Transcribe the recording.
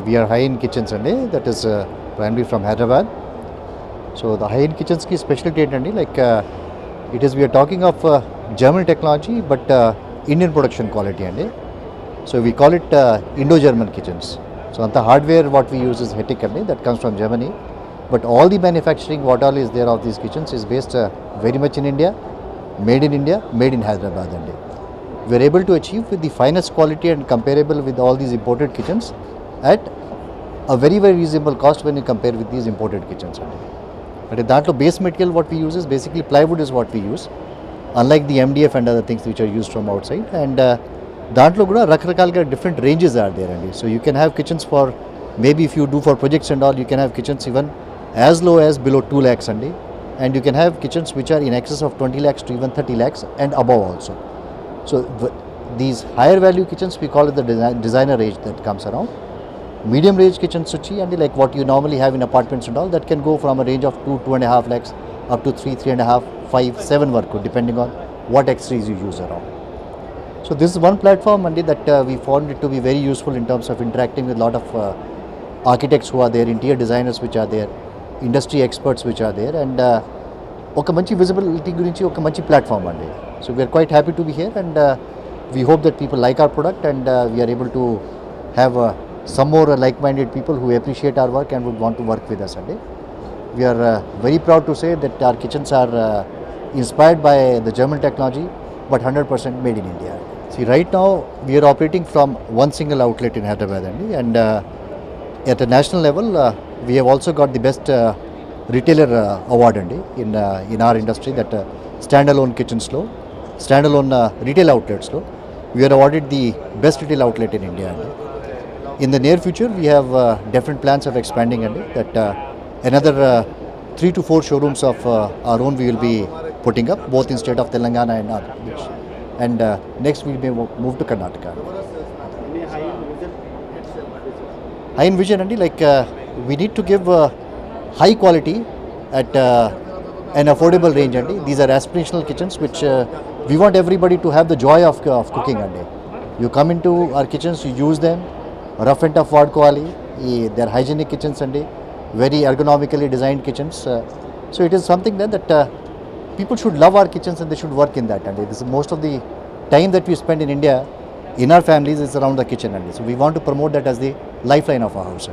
we are high-end kitchens andi, that is primarily from Hyderabad. So the high-end kitchens ki specialty ఏంటండి, like it is, we are talking of German technology but Indian production quality andi. So we call it Indo-German kitchens. So anta hardware what we use is Hetic andi, that comes from Germany. But all the manufacturing what all is there of these kitchens is based very much in India, made in Hyderabad andi. We are able to achieve with the finest quality and comparable with all these imported kitchens at a very reasonable cost when you compare with these imported kitchens. But that base material what we use is basically plywood is what we use, unlike the MDF and other things which are used from outside. And దాంట్లో కూడా రకరకాలుగా different ranges are there అండి. So you can have kitchens for, maybe if you do for projects and all, you can have kitchens even as low as below 2 lakhs అండి, and you can have kitchens which are in excess of 20 lakhs to even 30 lakhs and above also. So these higher value kitchens we call it the designer range that comes around. Medium range kitchens వచ్చి and like what you normally have in apartments and all, that can go from a range of 2.5 lakhs up to 3.5, 5, 7 వరకు, depending on what accessories you use around. So this is one platform and that we found it to be very useful in terms of interacting with a lot of architects who are there, interior designers which are there, industry experts which are there, and ఒక మంచి visibility గురించి ఒక మంచి platform అండి. So we're quite happy to be here and we hope that people like our product and we're able to have some more like-minded people who appreciate our work and would want to work with us అండి. We are very proud to say that our kitchens are inspired by the German technology but 100% made in India. See, right now we are operating from one single outlet in Hyderabad అండి, and at a national level we have also got the best retailer award అండి in our industry, that standalone kitchens లో, standalone retail outlets లో we are awarded the best retail outlet in India అండి. In the near future we have different plans of expanding andi, that another 3 to 4 showrooms of our own we will be putting up, both in state of Telangana and Andhra Pradesh, and next we may move to Karnataka. High-end vision andi, like we need to give high quality at an affordable range andi. These are aspirational kitchens which we want everybody to have the joy of cooking andi. You come into our kitchens, you use them, rough and tough వాడుకోవాలి. They are hygienic kitchens అండి, very ergonomically designed kitchens. So it is something that people should love our kitchens and they should work in that. And this is most of the time that we spend in India in our families is around the kitchen. And so we want to promote that as the lifeline of our house.